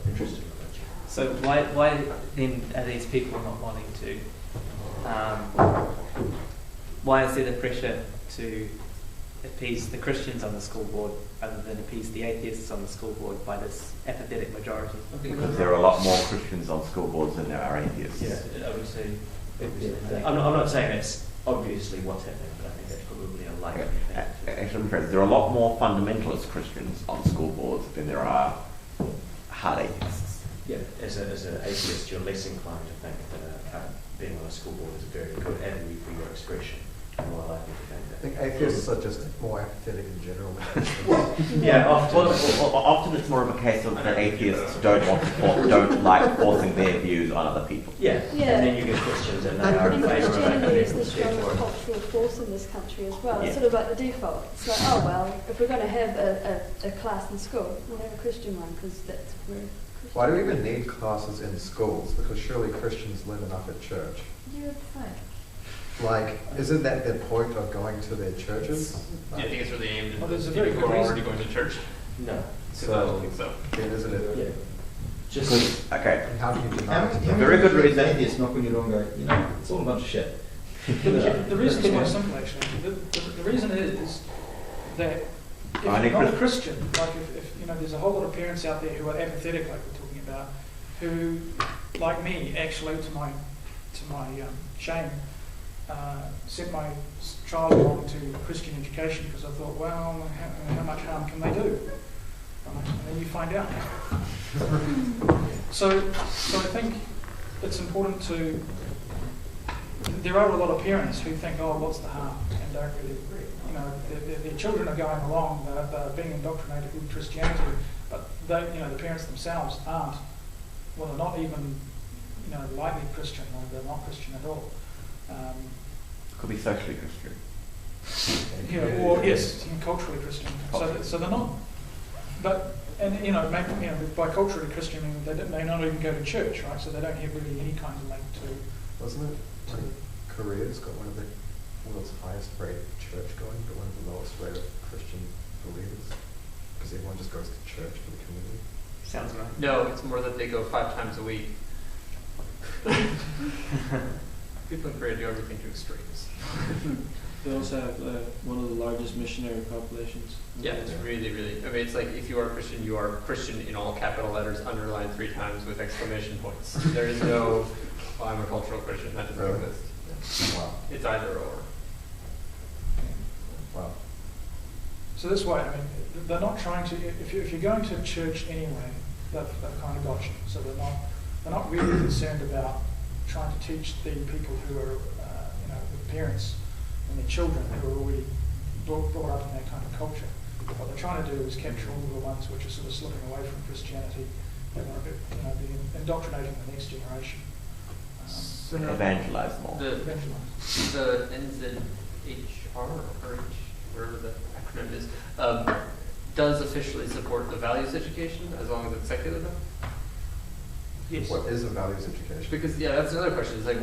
interested in religion. So why then are these people not wanting to? Why is there the pressure to appease the Christians on the school board rather than appease the atheists on the school board by this apathetic majority? Because there are a lot more Christians on school boards than there are atheists. Yeah, I would say. I'm not saying it's obviously what's happening, but I think that's probably a likely thing. Actually, there are a lot more fundamentalist Christians on school boards than there are hard atheists. Yeah, as an atheist, you're less inclined to think that being on a school board is a very good avenue for your expression. You're more likely to think that. I think atheists are just more apathetic in general. Yeah, often. Often it's more of a case of that atheists don't like forcing their views on other people. Yeah, and then you get Christians and they are in And favour of Christianity is the it. strongest cultural force in this country as well. It's Yeah. sort of like the default. It's like, oh well, if we're going to have a class in school, we'll have a Christian one because that's where Christian. Why do we even need classes in schools? Because surely Christians learn enough at church. You would think. Like, isn't that the point of going to their churches? Do you think it's really aimed at there's a people very who good are reason. already going to church? No. Because I don't think so. Then isn't it? Yeah. Just Okay. And how do you deny it? Very good reason. Atheists knock on your door and go, you know, it's all a bunch of shit. The reason is quite simple, actually. The reason is that if Only you're not a Christian. Christian, like if you know, there's a whole lot of parents out there who are apathetic, like we're talking about, who, like me, actually, to my shame, sent my child along to Christian education because I thought, well, how much harm can they do? Right? And then you find out. So I think it's important to. There are a lot of parents who think, oh, what's the harm, and don't really, you know, their children are going along, they're being indoctrinated with Christianity, but they, you know, the parents themselves aren't. Well, they're not even, you know, lightly Christian, or they're not Christian at all. Could be socially Christian. Yeah, or yes, culturally Christian. So they're not. But and you know, maybe, you know, by culturally Christian, I mean, they may not even go to church, right? So they don't have really any kind of link to. Wasn't it Korea's got one of the world's highest rate of church going, but one of the lowest rate of Christian believers? Because everyone just goes to church for the community. Sounds right. No, it's more that they go 5 times a week. People in Korea do everything to extremes. They also have one of the largest missionary populations. Yeah, it's really, really. I mean, it's like if you are Christian in all capital letters, underlined 3 times with exclamation points. There is no, well, I'm a cultural Christian. That doesn't Really? exist. Wow. It's either or. Wow. So that's why, I mean, they're not trying to. If you're going to church anyway, they've kind of got you. So they're not really concerned about trying to teach the people who are, you know, the parents and their children who are already brought up in that kind of culture. What they're trying to do is capture all the ones which are sort of slipping away from Christianity. They want to be, you know, be indoctrinating the next generation. Evangelize more. The Evangelize. NZARH, or whatever the acronym is, does officially support the values education as long as it's secular though? Yes. What is a values education? Because that's another question. It's like,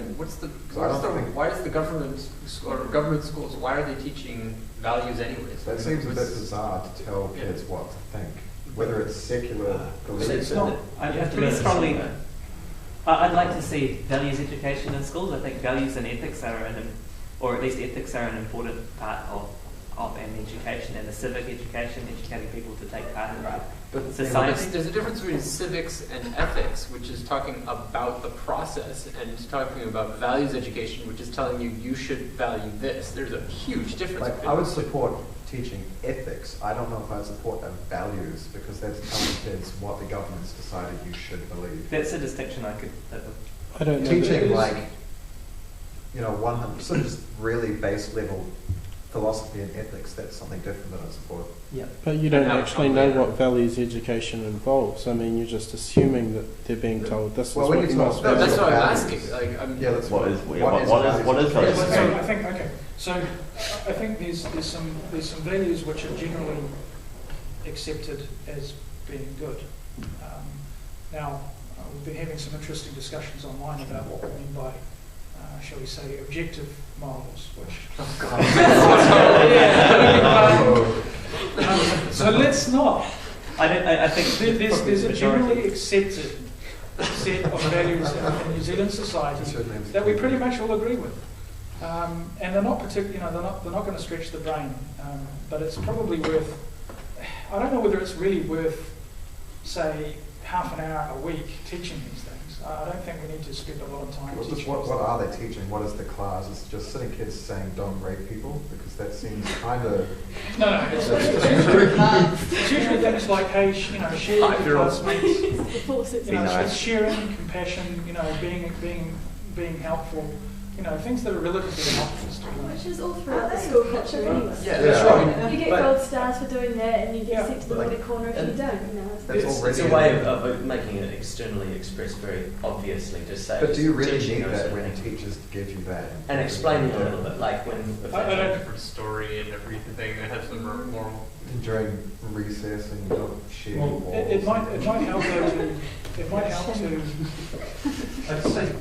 why does the government schools, why are they teaching values anyways? That seems a bit bizarre to tell kids what to think, whether it's secular beliefs. It's not. I have to be strongly. I'd like to see values education in schools. I think values and ethics are or at least ethics are an important part of an education, and the civic education, educating people to take part in society. There's a difference between civics and ethics, which is talking about the process, and talking about values education, which is telling you should value this. There's a huge difference. Like, I would support teaching ethics. I don't know if I'd support values, because that's telling kids what the government's decided you should believe. That's a distinction I could live with. I don't know. Teaching, like, you know, sort of just really base level philosophy and ethics, that's something different that I support. Yeah. But you don't actually know what values education involves. I mean, you're just assuming that they're being told this is what you must No, do. that's what I'm asking. Like, that's what is values So I think So I think there's some values which are generally accepted as being good. Now we've been having some interesting discussions online about what we mean by shall we say, objective morals, which... So let's not I think There's a majority. generally accepted set of values in New Zealand society that we pretty much all agree with, and they're not they're not going to stretch the brain, but it's probably worth. I don't know whether it's really worth, say, half an hour a week teaching these things. I don't think we need to spend a lot of time teaching. What are they teaching? What is the class? It's just sitting kids saying don't rape people, because that seems kind of. No, it's usually things like, hey, share with your classmates, sharing, compassion, being helpful, things that are relatively helpful to them. Which is all throughout the school culture anyway. Yeah, that's right. You get gold stars for doing that, and you get sent to the naughty corner if you don't. It's a way of making it externally expressed very obviously. Just say. But do you really need that when teachers give you that? And explaining a little bit, like when a different story and everything that has some moral. During recess, and you don't share. Well, it might help though to. It might help to. I'd say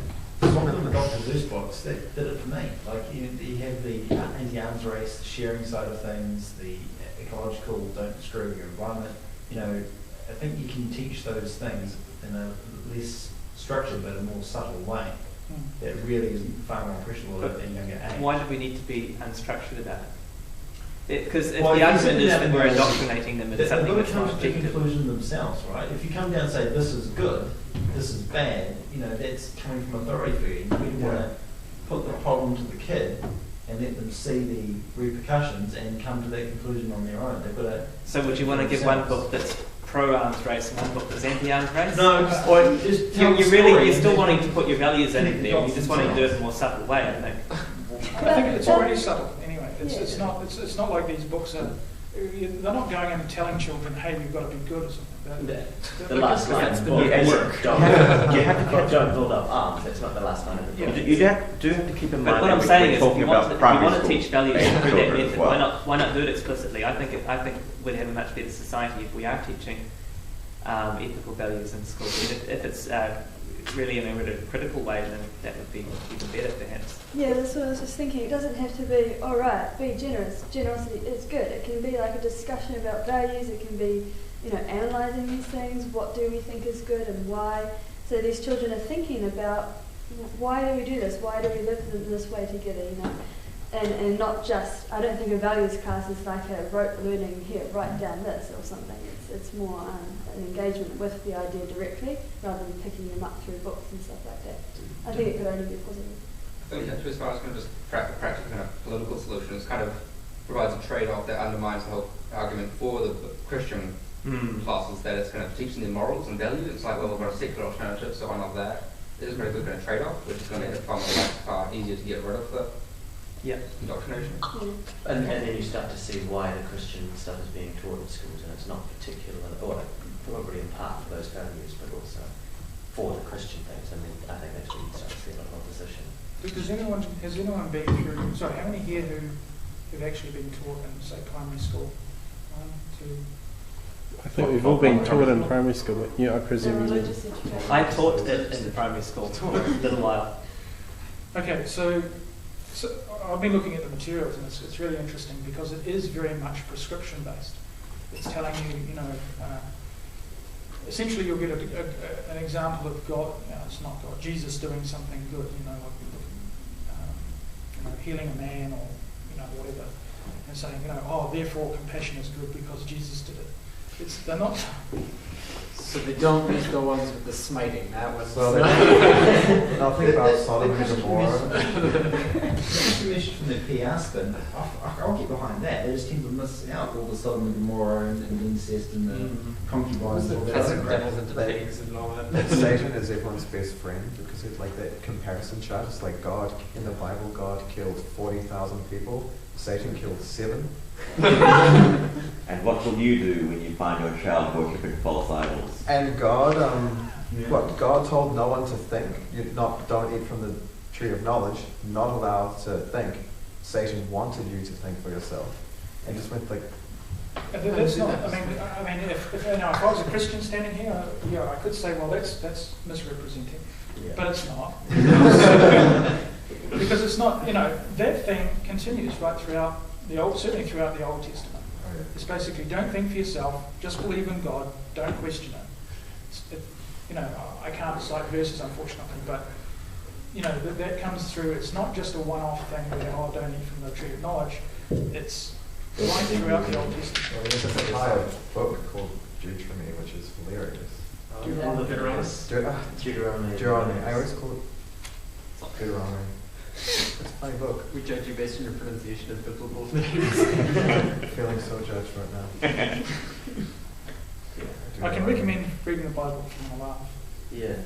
one of the Dr. Zeus books that did it for me. Like you have the anti-arms race, the sharing side of things, the ecological, don't destroy your environment. I think you can teach those things in a less structured but a more subtle way. That really is far more impressionable at a younger age. Why do we need to be unstructured about it? Because if the argument is that we're indoctrinating them in something that's not come to the objective. conclusion themselves, right? If you come down and say this is good, this is bad, that's coming from authority figure. We want to put the problem to the kid and let them see the repercussions and come to that conclusion on their own. They've got to. So would you want to give one book that's pro-arms race and one book that's anti-arms race? No, or just you're still wanting to put your values in there. You're just wanting to do it in a more subtle way, I think. I think it's already subtle anyway. It's not like these books are. They're not going in and telling children, "Hey, you've got to be good" or something. The last line of the book is don't build up arms. That's not the last line of the book. You do have to keep in mind. But what I'm that saying we're is, talking if you about want to teach values through that children as method, well. why not do it explicitly? I think we'd have a much better society if we are teaching ethical values in school. If it's really in a critical way, then that would be even better, perhaps. Yeah, that's what I was just thinking. It doesn't have to be, be generous. Generosity is good. It can be like a discussion about values. It can be, analysing these things. What do we think is good and why? So these children are thinking about, why do we do this? Why do we live in this way together, And not just, I don't think a values class is like a rote learning, here, write down this or something. It's more an engagement with the idea directly rather than picking them up through books and stuff like that. I think it could only be positive. I think as far as kind of just practical kind of political solutions, kind of provides a trade-off that undermines the whole argument for the Christian classes, that it's kind of teaching them morals and values. It's like, well, we've got a secular alternative, so why not that? It is a very good kind of trade-off, which is going to make it far easier to get rid of the indoctrination. And then you start to see why the Christian stuff is being taught in schools, and it's not particular, or probably in part for those values, but also for the Christian things. I mean, I think that's where you start to see a lot of opposition. Has anyone been through? Sorry, how many here who've actually been taught in, say, primary school? 1, 2. I think we've all been taught in primary school, but I presume you did. I taught it in the primary school for a little while. Okay, so I've been looking at the materials, and it's really interesting because it is very much prescription based. It's telling you, essentially you'll get an example of God. It's not God. Jesus doing something good. Healing a man or whatever, and saying therefore compassion is good because Jesus did it. They're not. So they don't use the ones with the smiting. That was. So nothing about Sodom and Gomorrah. It's a message from the PR spin. I'll get behind that. They just tend to miss out all the Sodom and Gomorrah and incest and the concubines. Devils into pigs and all that. Satan is everyone's best friend because it's like that comparison chart. It's like God in the Bible. God killed 40,000 people. Satan killed 7. And what will you do when you find your child worshipping false idols? And God, God told no one to think. Don't eat from the tree of knowledge. Not allowed to think. Satan wanted you to think for yourself, and just went like. That's not. I mean, if I was a Christian standing here, I could say, well, that's misrepresenting, but it's not. Because it's not. That thing continues right throughout certainly throughout the Old Testament. It's basically don't think for yourself, just believe in God, don't question it. I can't cite verses unfortunately, but that comes through. It's not just a one-off thing where don't eat from the tree of knowledge. It's right throughout the Old Testament. Well, there's an entire book called Deuteronomy, which is hilarious. Deuteronomy. I always call it Deuteronomy. It's a funny book. We judge you based on your pronunciation of biblical names. Feeling so judged right now. I can recommend reading the Bible if you want to laugh. Yeah.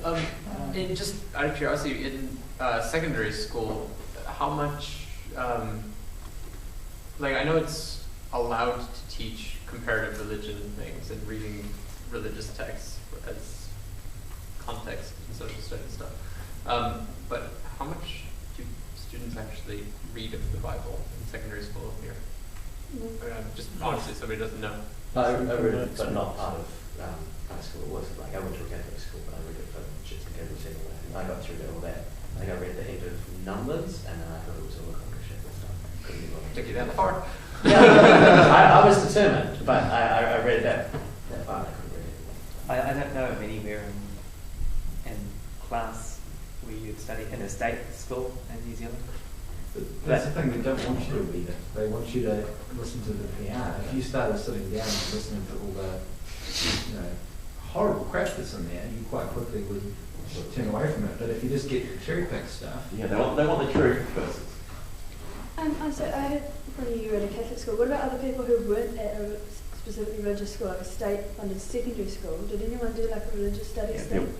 And just out of curiosity, in secondary school, how much, I know it's allowed to teach comparative religion things and reading religious texts as context and social studies stuff. But how much do students actually read of the Bible in secondary school here? Just honestly, somebody doesn't know. I read it, but not part of high school. It was I went to a Catholic school, but I read it for shits and giggles anyway. I got through all that. I think I read the end of Numbers, and then I thought it was all the congregation stuff. Couldn't be bothered. Took you that far? Yeah, I was determined, but I read that far. I couldn't read it. I don't know of anywhere in class where you'd study in a state school in New Zealand. That's the thing, they don't want you to read it. They want you to listen to the PR. If you started sitting down and listening to all the horrible crap that's in there, you quite quickly would turn away from it. But if you just get cherry-picked stuff... Yeah, they want the truth first. So I heard from you were in a Catholic school. What about other people who weren't at a specifically religious school, like a state-funded secondary school? Did anyone do like a religious studies thing?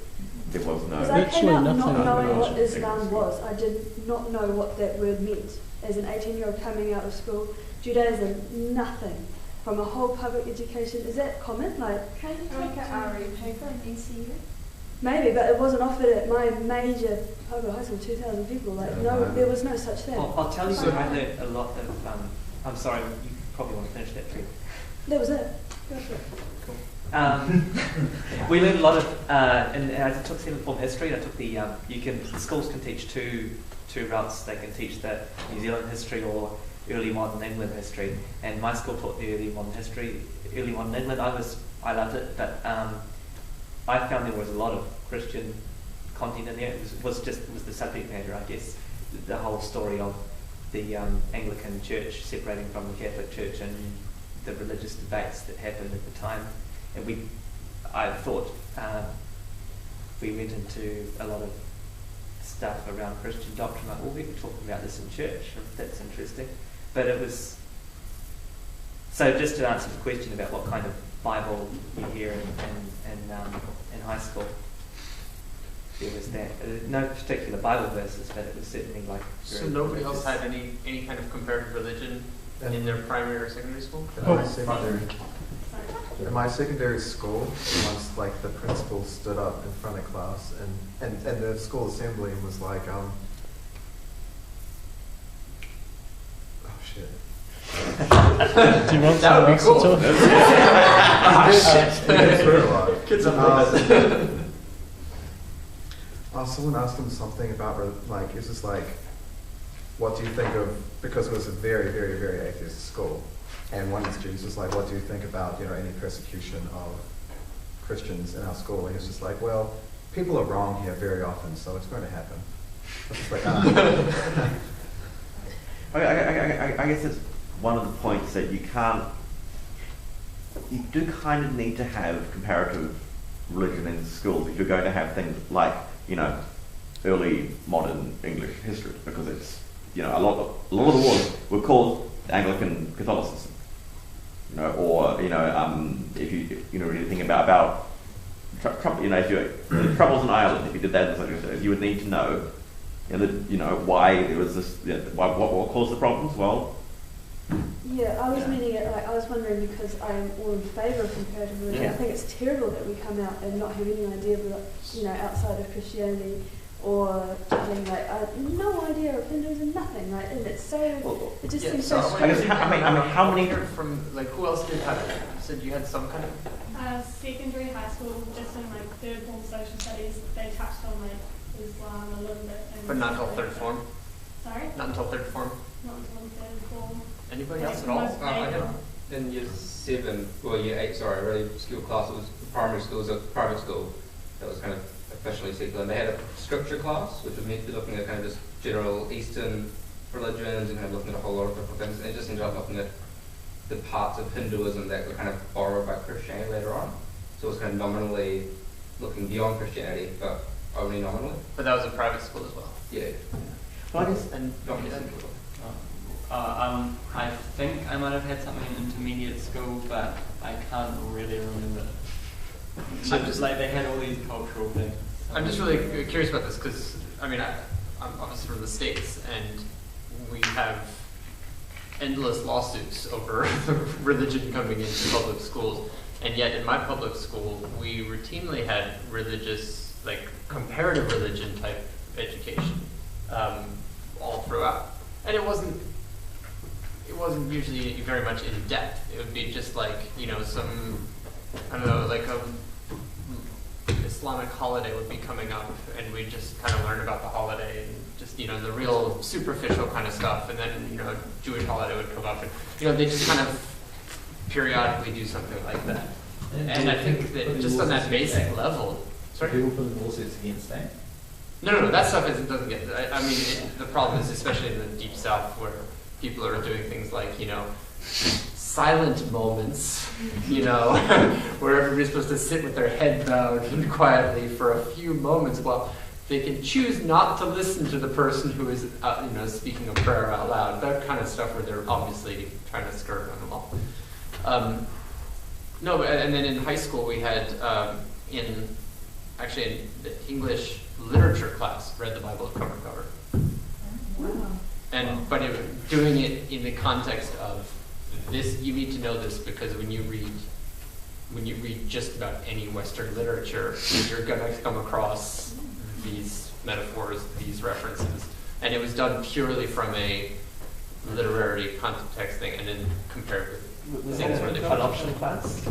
There was no... Because I came out not nothing knowing what Islam was. I did not know what that word meant. As an 18-year-old coming out of school, Judaism, nothing. From a whole public education, is that common? Can you take an RE paper in NCU? Maybe, but it wasn't offered at my major public high school, 2,000 people. There was no such thing. I'll tell you, I learned a lot of. I'm sorry, you probably want to finish that too. That was it. Go for it. Cool. We learned a lot of, and I took seventh form history. I took the schools can teach two routes. They can teach the New Zealand history or early modern England history. And my school taught the early modern history, early modern England. I loved it, but I found there was a lot of Christian content in there. It was the subject matter, I guess. The whole story of the Anglican Church separating from the Catholic Church and the religious debates that happened at the time. And I thought we went into a lot of stuff around Christian doctrine, like, we were talking about this in church, that's interesting. But it was, so just to answer the question about what kind of Bible you hear in high school, there was that. No particular Bible verses, but it was certainly like... So nobody else had any kind of comparative religion in their primary or secondary school? In my secondary school, once the principal stood up in front of class and the school assembly and was like, oh shit. Do you want that would be cool. Kids someone asked him something about is this what do you think of, because it was a very, very, very atheist school. And one of the students was like, what do you think about, any persecution of Christians in our school? And he was just like, well, people are wrong here very often, so it's going to happen. I was just like, I guess it's one of the points that you do kind of need to have comparative religion in schools if you're going to have things like, early modern English history, because it's, a lot of the wars were called Anglican Catholicism. Or if you read anything about trouble, if you the troubles in Ireland, if you did that, you would need to know, why there was this, what caused the problems. Well, yeah, I was meaning it I was wondering, because I am all in favour of comparative religion. I think it's terrible that we come out and not have any idea of outside of Christianity. Or having no idea of Hinduism, nothing, and it's so, it just seems so strange. How many from who else did have it? You said you had some kind of secondary high school, just in third form social studies, they touched on Islam a little bit. But not until third form. Sorry? Not until third form. Not until third form. Anybody else at all? in year 7, well year 8, sorry, a really obscure class. It was primary school, it was a private school that was kind of officially secular. And they had a scripture class, which was meant to be looking at kind of just general Eastern religions and kind of looking at a whole lot of different things. And it just ended up looking at the parts of Hinduism that were kind of borrowed by Christianity later on. So it was kind of nominally looking beyond Christianity, but only nominally. But that was a private school as well. Yeah. Well, I guess, and I think I might have had something in intermediate school, but I can't really remember. I'm just like they had all these cultural things. I'm just really curious about this because I mean I'm obviously from the States and we have endless lawsuits over religion coming into public schools, and yet in my public school we routinely had religious, like comparative religion type education all throughout, and it wasn't usually very much in depth. It would be just like, you know, some, I don't know, like a Islamic holiday would be coming up and we'd just kind of learn about the holiday and just, you know, the real superficial kind of stuff, and then, you know, Jewish holiday would come up and, you know, they just kind of periodically do something like that. And I think that just on that basic level, sorry? People putting lawsuits against that? No, that stuff doesn't get, I mean, the problem is, especially in the Deep South, where people are doing things like, you know, silent moments, you know, where everybody's supposed to sit with their head bowed and quietly for a few moments while they can choose not to listen to the person who is, you know, speaking a prayer out loud. That kind of stuff where they're obviously trying to skirt on the law. No, and then in high school we had, in the English literature class, read the Bible cover to cover. Wow. But doing it in the context of this, you need to know this because when you read just about any Western literature, you're going to come across these metaphors, these references. And it was done purely from a literary context thing, and then compared with things where they an option class?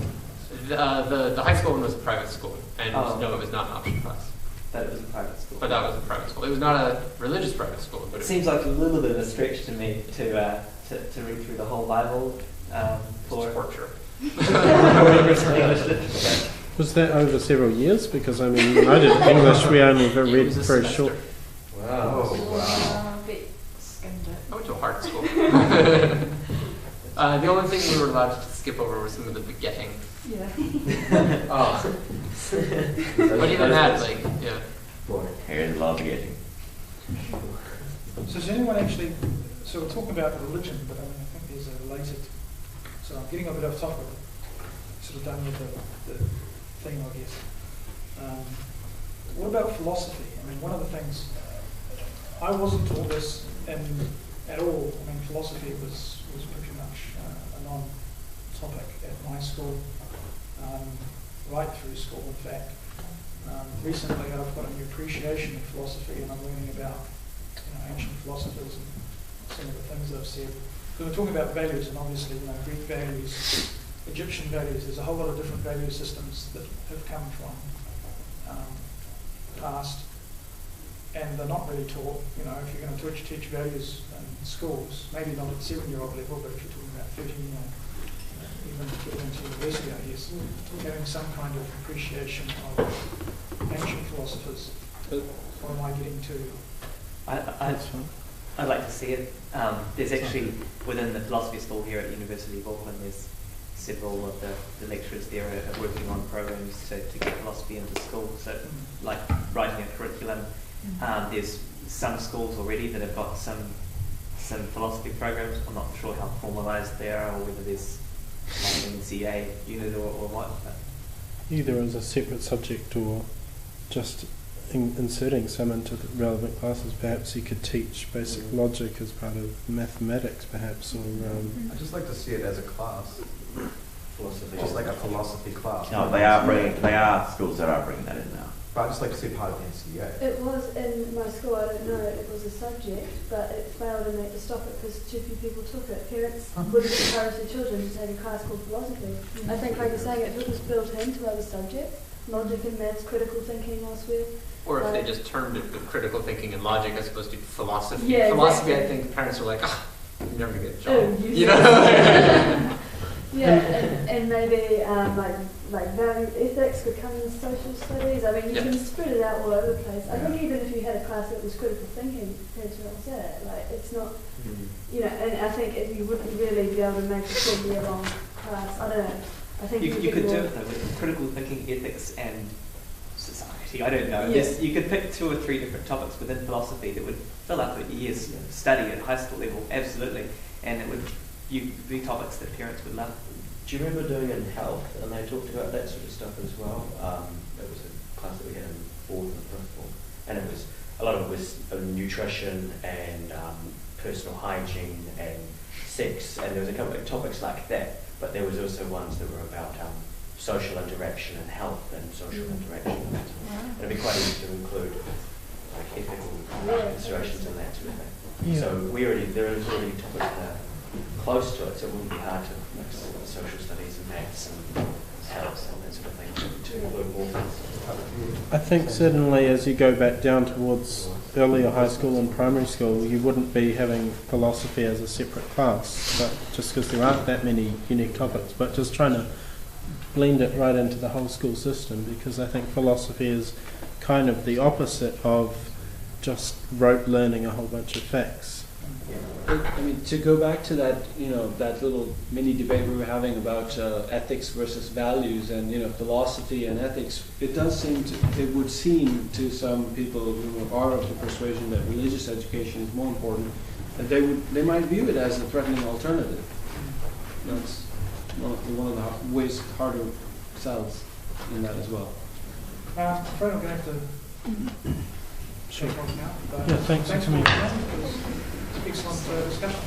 The high school one was a private school, and no, it was not an option class. That was a private school. But that was a private school. It was not a religious private school. But it seems like a little bit of a stretch to me to read through the whole Bible for torture. Was that over several years? Because I mean, when I did English, we only read very short. Wow. I went to a hard school. The only thing we were allowed to skip over was some of the begetting. Yeah. Oh. But even that, like, yeah. Boy, Harry's love begetting. So does anyone actually, so we're talking about religion, but I mean, I think there's a related, so I'm getting a bit off topic, sort of done with the theme, I guess. What about philosophy? I mean, one of the things, I wasn't taught this at all. I mean, philosophy was pretty much a non-topic at my school, right through school, in fact. Recently I've got a new appreciation of philosophy, and I'm learning about, you know, ancient philosophers and some of the things they've said. Because we're talking about values, and obviously, you know, Greek values, Egyptian values, there's a whole lot of different value systems that have come from past, and they're not really taught. You know, if you're going to teach values in schools, maybe not at 7-year-old level, but if you're talking about 13, even getting into university, I guess, having some kind of appreciation of ancient philosophers. What am I getting to? I'd like to see it. There's actually, within the philosophy school here at the University of Auckland, there's several of the lecturers there are working on programs to get philosophy into school. So, like writing a curriculum. There's some schools already that have got some philosophy programs. I'm not sure how formalised they are, or whether there's like an NZARH unit or what. But either as a separate subject or just inserting some into the relevant classes. Perhaps you could teach basic logic as part of mathematics, perhaps, or I'd just like to see it as a class. Philosophy. Just like a philosophy class. No, they are schools that are bringing that in now. But I'd just like to see part of the NCA. It was in my school, I don't know, it was a subject, but it failed and they had to stop it because too few people took it. Parents wouldn't encourage their children to take a class called philosophy. I think, like you're saying, if it was built into other subjects, logic and maths, critical thinking elsewhere. Or if they just termed it with critical thinking and logic as opposed to philosophy. Yeah, philosophy, exactly. I think parents are like, you're never going to get a job. Oh, you know? Yeah, and maybe like value ethics could come in social studies. I mean, you can spread it out all over the place. I think even if you had a class that was critical thinking, that's what I said. Like, it's not, you know, and I think if you wouldn't really be able to make a 2-year-long class, I don't know. I think you could do it though with critical thinking, ethics, and society. I don't know. Yeah. You could pick 2 or 3 different topics within philosophy that would fill up a year's study at high school level, absolutely, and it would be topics that parents would love. Do you remember doing in health, and they talked about that sort of stuff as well? It was a class that we had in 4th and 5th form, and it was a lot of it was nutrition and personal hygiene and sex, and there was a couple of topics like that. But there was also ones that were about social interaction and health and social interaction. And that sort of. It'd be quite easy to include like ethical considerations and that sort of thing. Yeah. So there is already topics that are close to it, so it wouldn't be hard to mix social studies and maths and health and that sort of thing to include more things. I think certainly as you go back down towards earlier high school and primary school, you wouldn't be having philosophy as a separate class, but just because there aren't that many unique topics, but just trying to blend it right into the whole school system, because I think philosophy is kind of the opposite of just rote learning a whole bunch of facts. I mean, to go back to that, you know, that little mini debate we were having about ethics versus values, and you know, philosophy and ethics, it would seem to some people who are of the persuasion that religious education is more important, that they might view it as a threatening alternative. That's one of the ways harder sells in that as well. I'm afraid I'm going to have to shake off now. Yeah, thanks for coming. Excellent discussion.